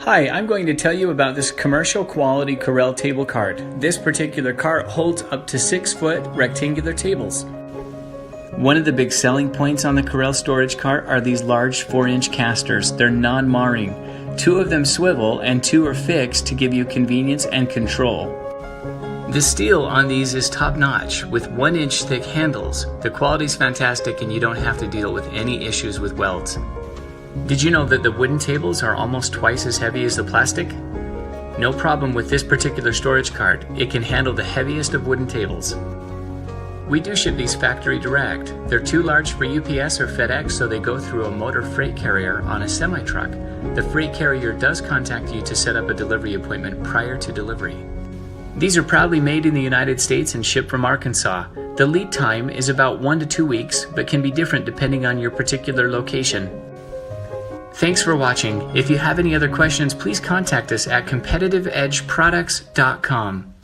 Hi, I'm going to tell you about this commercial quality Correll table cart. This particular cart holds up to 6-foot rectangular tables. One of the big selling points on the Correll storage cart are these large 4-inch casters. They're non-marring. 2 of them swivel and 2 are fixed to give you convenience and control. The steel on these is top-notch with 1-inch thick handles. The quality's fantastic and you don't have to deal with any issues with welds. Did you know that the wooden tables are almost twice as heavy as the plastic? No problem with this particular storage cart. It can handle the heaviest of wooden tables. We do ship these factory direct. They're too large for UPS or FedEx, so they go through a motor freight carrier on a semi-truck. The freight carrier does contact you to set up a delivery appointment prior to delivery. These are proudly made in the United States and shipped from Arkansas. The lead time is about 1 to 2 weeks, but can be different depending on your particular location. Thanks for watching. If you have any other questions, please contact us at competitiveedgeproducts.com.